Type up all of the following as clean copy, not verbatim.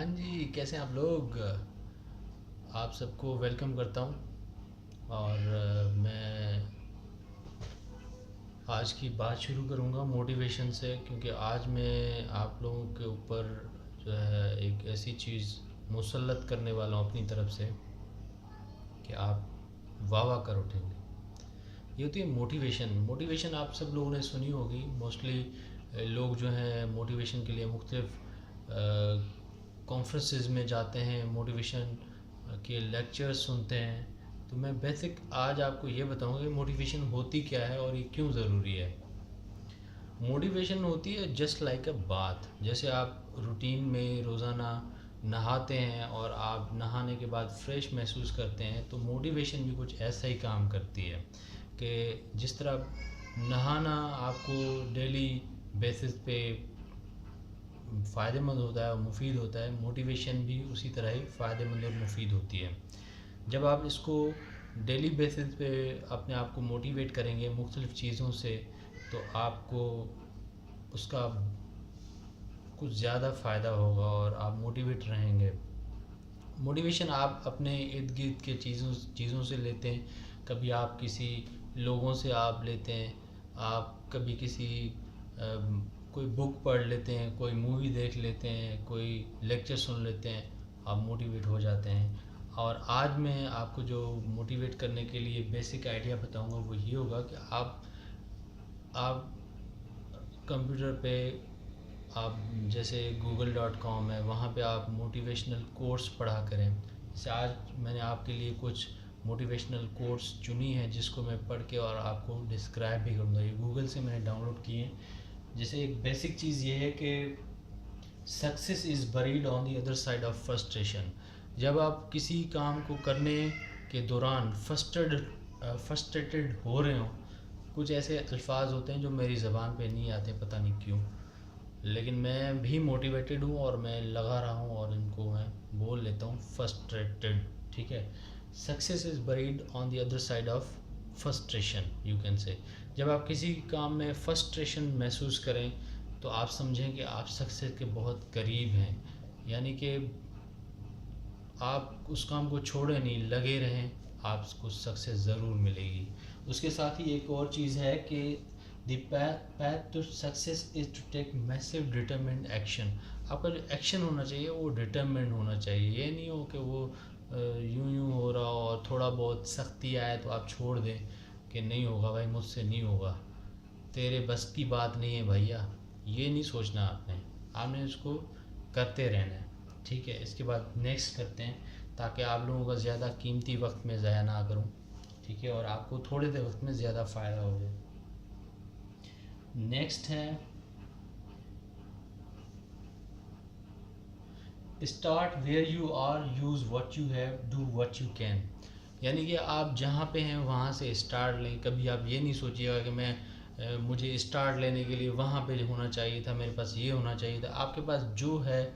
जी, कैसे हैं आप लोग? आप सबको वेलकम करता हूँ और मैं आज की बात शुरू करूँगा मोटिवेशन से, क्योंकि आज मैं आप लोगों के ऊपर जो है एक ऐसी चीज़ मुसल्लत करने वाला हूँ अपनी तरफ से कि आप वाह वाह कर उठेंगे। ये होती है मोटिवेशन। मोटिवेशन आप सब लोगों ने सुनी होगी। मोस्टली लोग जो हैं मोटिवेशन के लिए मुख्तलिफ कॉन्फ्रेंसेस में जाते हैं, मोटिवेशन के लेक्चर्स सुनते हैं। तो मैं बेसिक आज आपको ये बताऊंगा कि मोटिवेशन होती क्या है और ये क्यों ज़रूरी है। मोटिवेशन होती है जस्ट लाइक अ बाथ। जैसे आप रूटीन में रोज़ाना नहाते हैं और आप नहाने के बाद फ्रेश महसूस करते हैं, तो मोटिवेशन भी कुछ ऐसा ही काम करती है कि जिस तरह नहाना आपको डेली बेसिस पे फ़ायदेमंद होता है और मुफीद होता है, मोटिवेशन भी उसी तरह ही फ़ायदेमंद और मुफीद होती है। जब आप इसको डेली बेसिस पे अपने आप को मोटिवेट करेंगे मुख्तलिफ़ चीज़ों से, तो आपको उसका कुछ ज़्यादा फ़ायदा होगा और आप मोटिवेट रहेंगे। मोटिवेशन आप अपने इर्द गिर्द के चीज़ों से लेते हैं। कभी आप किसी लोगों से आप लेते हैं, आप कभी किसी कोई बुक पढ़ लेते हैं, कोई मूवी देख लेते हैं, कोई लेक्चर सुन लेते हैं, आप मोटिवेट हो जाते हैं। और आज मैं आपको जो मोटिवेट करने के लिए बेसिक आइडिया बताऊंगा वो ये होगा कि आप कंप्यूटर पे आप जैसे google.com है, वहाँ पे आप मोटिवेशनल कोर्स पढ़ा करें। जैसे आज मैंने आपके लिए कुछ मोटिवेशनल कोर्स चुनी है जिसको मैं पढ़ के और आपको डिस्क्राइब भी करूँगा। ये गूगल से मैंने डाउनलोड किए हैं। जैसे एक बेसिक चीज़ ये है कि success is buried on the other side of frustration. जब आप किसी काम को करने के दौरान फ्रस्ट्रेटेड हो रहे हो, कुछ ऐसे अल्फाज होते हैं जो मेरी ज़बान पे नहीं आते, पता नहीं क्यों, लेकिन मैं भी मोटिवेटेड हूँ और मैं लगा रहा हूँ और इनको मैं बोल लेता हूँ फ्रस्ट्रेटेड। ठीक है। Success is buried on the other side of frustration, you can say. जब आप किसी काम में फ्रस्ट्रेशन महसूस करें तो आप समझें कि आप सक्सेस के बहुत करीब हैं। यानी कि आप उस काम को छोड़ें नहीं, लगे रहें, आपको सक्सेस ज़रूर मिलेगी। उसके साथ ही एक और चीज़ है कि the path to success is to take massive determined action. आपका जो एक्शन होना चाहिए वो डिटरमिन्ड होना चाहिए। ये नहीं हो कि वो यूं यूं हो रहा हो और थोड़ा बहुत सख्ती आए तो आप छोड़ दें कि नहीं होगा भाई, मुझसे नहीं होगा, तेरे बस की बात नहीं है भैया। ये नहीं सोचना आपने, आपने उसको करते रहना है। ठीक है। इसके बाद नेक्स्ट करते हैं ताकि आप लोगों का ज़्यादा कीमती वक्त में ज़ाया ना करूं। ठीक है। और आपको थोड़े देर वक्त में ज़्यादा फ़ायदा हो जाए। नेक्स्ट है start where you are, use what you have, do what you can. यानी कि आप जहाँ पे हैं वहाँ से स्टार्ट लें। कभी आप ये नहीं सोचिएगा कि मैं मुझे स्टार्ट लेने के लिए वहाँ पे होना चाहिए था, मेरे पास ये होना चाहिए था। आपके पास जो है,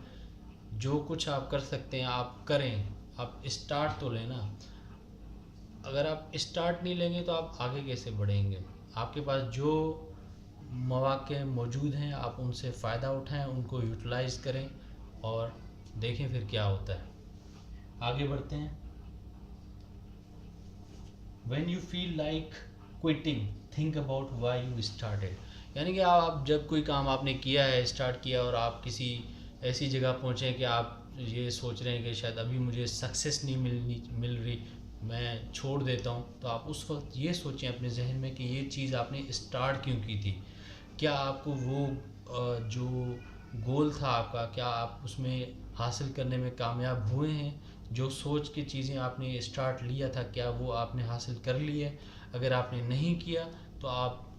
जो कुछ आप कर सकते हैं आप करें। आप स्टार्ट तो लेना। अगर आप स्टार्ट नहीं लेंगे तो आप आगे कैसे बढ़ेंगे। आपके पास जो मौके मौजूद हैं आप उनसे फ़ायदा उठाएं, उनको यूटिलाइज़ करें और देखें फिर क्या होता है। आगे बढ़ते हैं। When you feel like quitting, think about why you started. यानी कि आप जब कोई काम आपने किया है, स्टार्ट किया और आप किसी ऐसी जगह पहुँचे कि आप ये सोच रहे हैं कि शायद अभी मुझे सक्सेस नहीं मिल रही, मैं छोड़ देता हूँ, तो आप उस वक्त ये सोचें अपने जहन में कि ये चीज़ आपने स्टार्ट क्यों की थी। क्या आपको वो जो गोल था आपका, क्या आप उसमें हासिल करने में कामयाब हुए हैं। जो सोच की चीज़ें आपने स्टार्ट लिया था, क्या वो आपने हासिल कर ली है। अगर आपने नहीं किया तो आप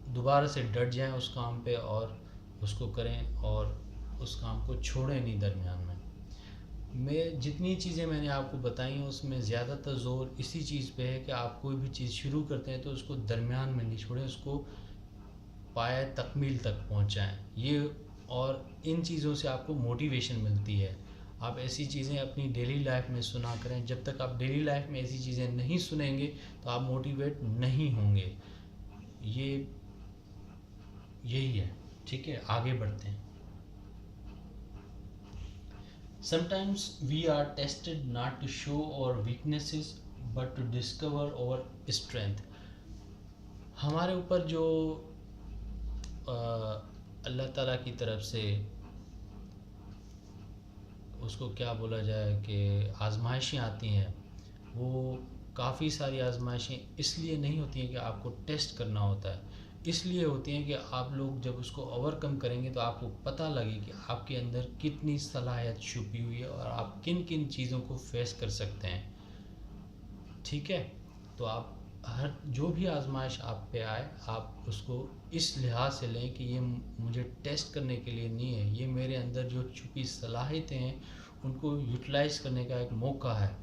दोबारा से डट जाएं उस काम पे और उसको करें और उस काम को छोड़ें नहीं दरमियान में। मैं जितनी चीज़ें मैंने आपको बताई हैं उसमें ज़्यादातर ज़ोर इसी चीज़ पे है कि आप कोई भी चीज़ शुरू करते हैं तो उसको दरमियान में नहीं छोड़ें, उसको पाए तकमील तक पहुंचाएं। ये और इन चीज़ों से आपको मोटिवेशन मिलती है। आप ऐसी चीज़ें अपनी डेली लाइफ में सुना करें। जब तक आप डेली लाइफ में ऐसी चीज़ें नहीं सुनेंगे तो आप मोटिवेट नहीं होंगे। ये यही है। ठीक है। आगे बढ़ते हैं। Sometimes we are tested not to show our weaknesses but to discover our strength. हमारे ऊपर जो अल्लाह ताला की तरफ से उसको क्या बोला जाए कि आजमाइशें आती हैं, वो काफ़ी सारी आजमाइशें इसलिए नहीं होती हैं कि आपको टेस्ट करना होता है, इसलिए होती हैं कि आप लोग जब उसको ओवरकम करेंगे तो आपको पता लगे कि आपके अंदर कितनी सलाहियत छुपी हुई है और आप किन किन चीज़ों को फेस कर सकते हैं। ठीक है, तो आप हर जो भी आजमाइश आप पे आए आप उसको इस लिहाज से लें कि ये मुझे टेस्ट करने के लिए नहीं है, ये मेरे अंदर जो छुपी सलाहियतें हैं उनको यूटिलाइज़ करने का एक मौका है।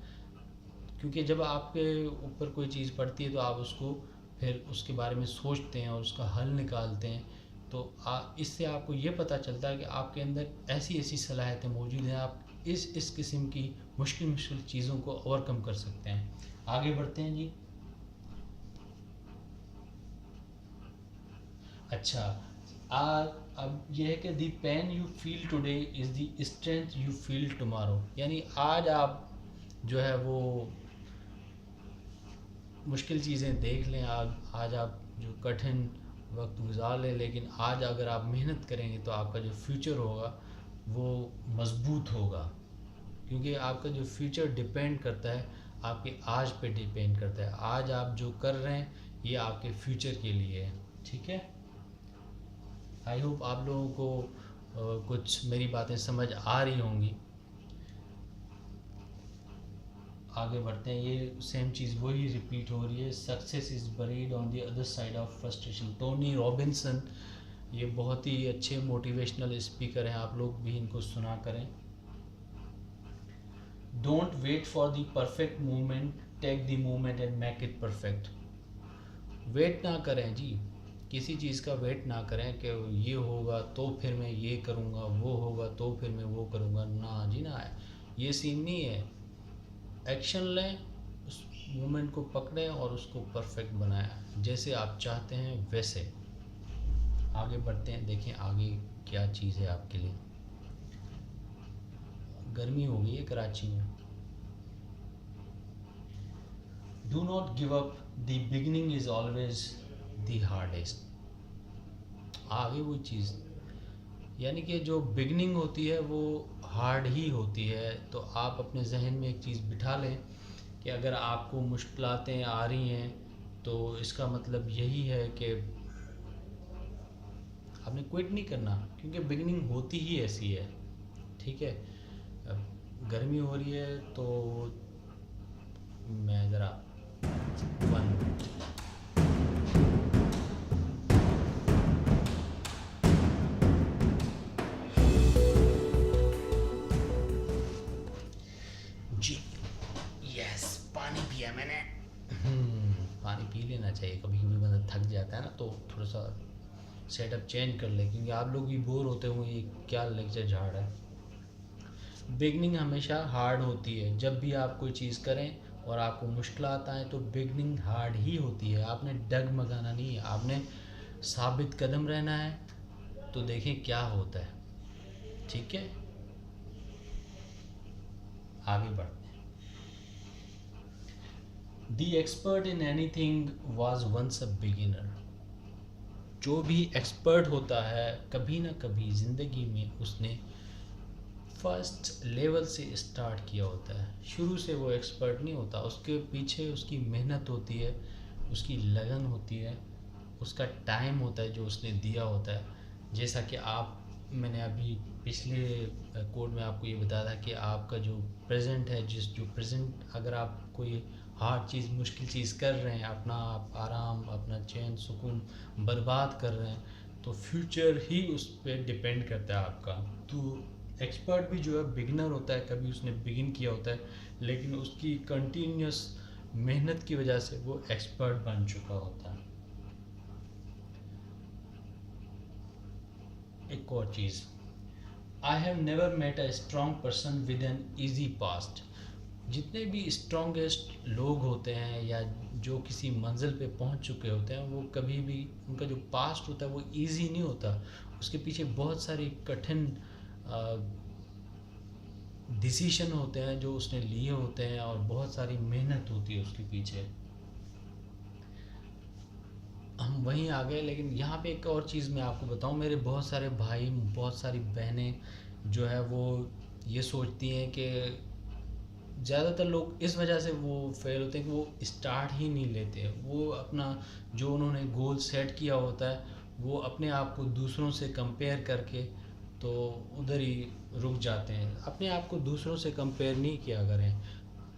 क्योंकि जब आपके ऊपर कोई चीज़ पड़ती है तो आप उसको फिर उसके बारे में सोचते हैं और उसका हल निकालते हैं, तो इससे आपको ये पता चलता है कि आपके अंदर ऐसी ऐसी सलाहियतें मौजूद हैं, आप इस किस्म की मुश्किल मुश्किल चीज़ों को ओवरकम कर सकते हैं। आगे बढ़ते हैं जी। अच्छा, अब यह है कि the pain you feel today is the strength you feel tomorrow. यानी आज आप जो है वो मुश्किल चीज़ें देख लें, आज आप जो कठिन वक्त गुजार लें, लेकिन आज अगर आप मेहनत करेंगे तो आपका जो फ्यूचर होगा वो मज़बूत होगा। क्योंकि आपका जो फ्यूचर डिपेंड करता है आपके आज पे डिपेंड करता है। आज आप जो कर रहे हैं ये आपके फ्यूचर के लिए है। ठीक है, आई होप आप लोगों को कुछ मेरी बातें समझ आ रही होंगी। आगे बढ़ते हैं, ये सेम चीज़ वही रिपीट हो रही है। Success is buried on the other side of frustration. Tony Robinson, ये बहुत ही अच्छे मोटिवेशनल स्पीकर हैं, आप लोग भी इनको सुना करें। Don't wait for the perfect movement, take the movement and make it perfect. Wait ना करें जी, किसी चीज़ का वेट ना करें कि ये होगा तो फिर मैं ये करूँगा, वो होगा तो फिर मैं वो करूँगा। ना जी ना, ये सीन नहीं है। एक्शन लें, उस मोमेंट को पकड़ें और उसको परफेक्ट बनाएं जैसे आप चाहते हैं वैसे। आगे बढ़ते हैं, देखें आगे क्या चीज़ है आपके लिए। गर्मी हो गई है कराची में। Do not give up, the beginning is always the hardest. आगे वो चीज़, यानी कि जो बिगनिंग होती है वो हार्ड ही होती है। तो आप अपने जहन में एक चीज़ बिठा लें कि अगर आपको मुश्किलातें आ रही हैं तो इसका मतलब यही है कि आपने क्विट नहीं करना, क्योंकि बिगनिंग होती ही ऐसी है। ठीक है, अब गर्मी हो रही है तो मैं ज़रा वन जी, यस, पानी पिया मैंने। पानी पी लेना चाहिए, कभी कभी बंदा थक जाता है ना, तो थोड़ा सा सेटअप चेंज कर ले, क्योंकि आप लोग भी बोर होते हुए ये क्या लेक्चर झाड़ है। बिगनिंग हमेशा हार्ड होती है। जब भी आप कोई चीज़ करें और आपको मुश्किल आता है तो बिगनिंग हार्ड ही होती है। आपने डगमगाना नहीं है, आपने साबित कदम रहना है। तो देखें क्या होता है। ठीक है, आगे बढ़ते हैं। The expert in anything was once a beginner. जो भी एक्सपर्ट होता है कभी ना कभी ज़िंदगी में उसने फर्स्ट लेवल से स्टार्ट किया होता है। शुरू से वो एक्सपर्ट नहीं होता, उसके पीछे उसकी मेहनत होती है, उसकी लगन होती है, उसका टाइम होता है जो उसने दिया होता है। जैसा कि मैंने अभी पिछले कोड में आपको ये बताया था कि आपका जो प्रेजेंट है, जो प्रेजेंट अगर आप कोई हार्ड चीज़, मुश्किल चीज़ कर रहे हैं, अपना आप आराम, अपना चैन सुकून बर्बाद कर रहे हैं, तो फ्यूचर ही उस पर डिपेंड करता है आपका। तो एक्सपर्ट भी जो है बिगिनर होता है, कभी उसने बिगिन किया होता है, लेकिन उसकी कंटिन्यूस मेहनत की वजह से वो एक्सपर्ट बन चुका होता है। एक और चीज़, I have never met a strong person with an easy past. जितने भी स्ट्रॉन्गेस्ट लोग होते हैं या जो किसी मंजिल पे पहुंच चुके होते हैं, वो कभी भी, उनका जो पास्ट होता है वो इजी नहीं होता, उसके पीछे बहुत सारी कठिन डिसीशन होते हैं जो उसने लिए होते हैं और बहुत सारी मेहनत होती है उसके पीछे। हम वहीं आ गए, लेकिन यहाँ पे एक और चीज़ मैं आपको बताऊँ, मेरे बहुत सारे भाई, बहुत सारी बहनें जो है वो ये सोचती हैं कि ज़्यादातर लोग इस वजह से वो फेल होते हैं कि वो स्टार्ट ही नहीं लेते। वो अपना जो उन्होंने गोल सेट किया होता है वो अपने आप को दूसरों से कंपेयर करके तो उधर ही रुक जाते हैं। अपने आप को दूसरों से कंपेयर नहीं किया करें।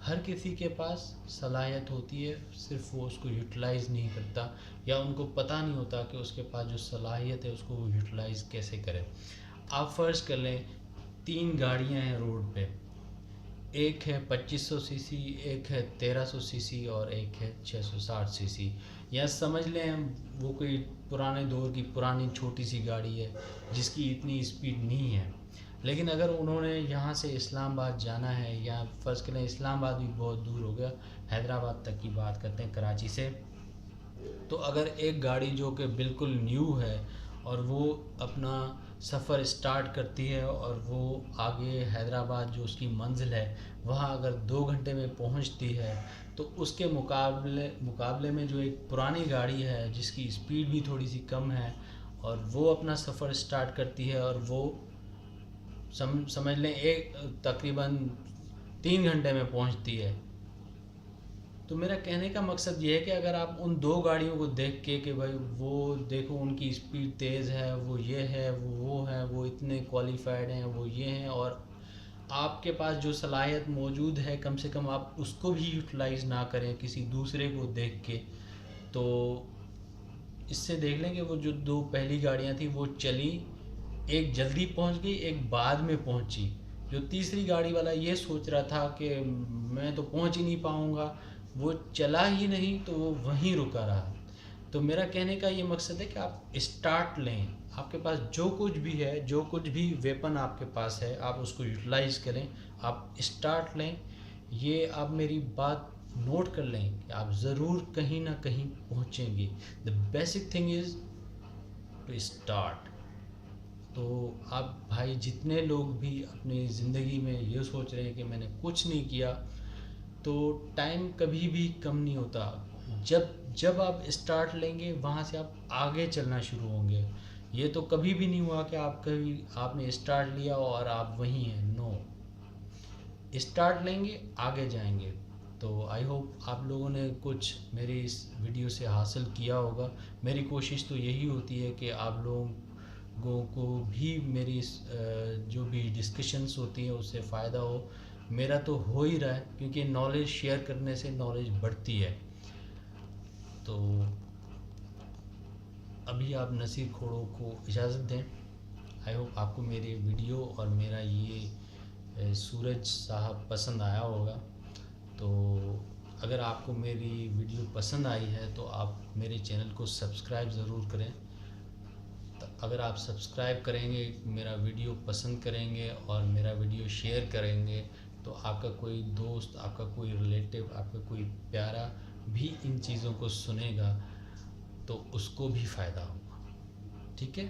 हर किसी के पास सलाहियत होती है, सिर्फ वो उसको यूटिलाइज़ नहीं करता या उनको पता नहीं होता कि उसके पास जो सलाहियत है उसको वो यूटिलाइज़ कैसे करें। आप फ़र्ज़ कर लें 3 गाड़ियाँ हैं रोड पे, एक है 2500 सीसी, एक है 1300 सीसी और एक है 660 सीसी। या समझ लें वो कोई पुराने दौर की पुरानी छोटी सी गाड़ी है जिसकी इतनी स्पीड नहीं है। लेकिन अगर उन्होंने यहाँ से इस्लामाबाद जाना है, या फ़र्ज़ करें इस्लामाबाद भी बहुत दूर हो गया, हैदराबाद तक की बात करते हैं कराची से, तो अगर एक गाड़ी जो कि बिल्कुल न्यू है और वो अपना सफ़र स्टार्ट करती है और वो आगे हैदराबाद जो उसकी मंजिल है वहाँ अगर 2 घंटे में पहुँचती है, तो उसके मुकाबले में जो एक पुरानी गाड़ी है जिसकी स्पीड भी थोड़ी सी कम है और वो अपना सफ़र स्टार्ट करती है और वो समझ लें एक तकरीबन 3 घंटे में पहुँचती है। तो मेरा कहने का मकसद ये है कि अगर आप उन 2 गाड़ियों को देख के कि भाई वो देखो उनकी स्पीड तेज़ है, वो ये है, वो है, वो इतने क्वालिफाइड हैं, वो ये हैं, और आपके पास जो सलाहियत मौजूद है कम से कम आप उसको भी यूटिलाइज़ ना करें किसी दूसरे को देख के, तो इससे देख लें कि वो जो 2 पहली गाड़ियाँ थी वो चली, एक जल्दी पहुंच गई, एक बाद में पहुंची। जो तीसरी गाड़ी वाला ये सोच रहा था कि मैं तो पहुंच ही नहीं पाऊंगा, वो चला ही नहीं तो वो वहीं रुका रहा। तो मेरा कहने का ये मकसद है कि आप स्टार्ट लें, आपके पास जो कुछ भी है, जो कुछ भी वेपन आपके पास है आप उसको यूटिलाइज़ करें, आप स्टार्ट लें। ये आप मेरी बात नोट कर लें कि आप ज़रूर कहीं ना कहीं पहुंचेंगे। The basic thing is to start. तो आप भाई जितने लोग भी अपनी ज़िंदगी में ये सोच रहे हैं कि मैंने कुछ नहीं किया, तो टाइम कभी भी कम नहीं होता। जब जब आप स्टार्ट लेंगे वहाँ से आप आगे चलना शुरू होंगे। ये तो कभी भी नहीं हुआ कि आप कभी आपने स्टार्ट लिया और आप वहीं हैं, नो। स्टार्ट लेंगे आगे जाएंगे। तो आई होप आप लोगों ने कुछ मेरी इस वीडियो से हासिल किया होगा। मेरी कोशिश तो यही होती है कि आप लोगों को भी मेरी जो भी डिस्कशंस होती हैं उससे फ़ायदा हो। मेरा तो हो ही रहा है, क्योंकि नॉलेज शेयर करने से नॉलेज बढ़ती है। तो अभी आप नसीर खोड़ो को इजाज़त दें। आई होप आपको मेरी वीडियो और मेरा ये सूरज साहब पसंद आया होगा। तो अगर आपको मेरी वीडियो पसंद आई है तो आप मेरे चैनल को सब्सक्राइब ज़रूर करें। तो अगर आप सब्सक्राइब करेंगे, मेरा वीडियो पसंद करेंगे और मेरा वीडियो शेयर करेंगे, तो आपका कोई दोस्त, आपका कोई रिलेटिव, आपका कोई प्यारा भी इन चीज़ों को सुनेगा तो उसको भी फ़ायदा होगा। ठीक है।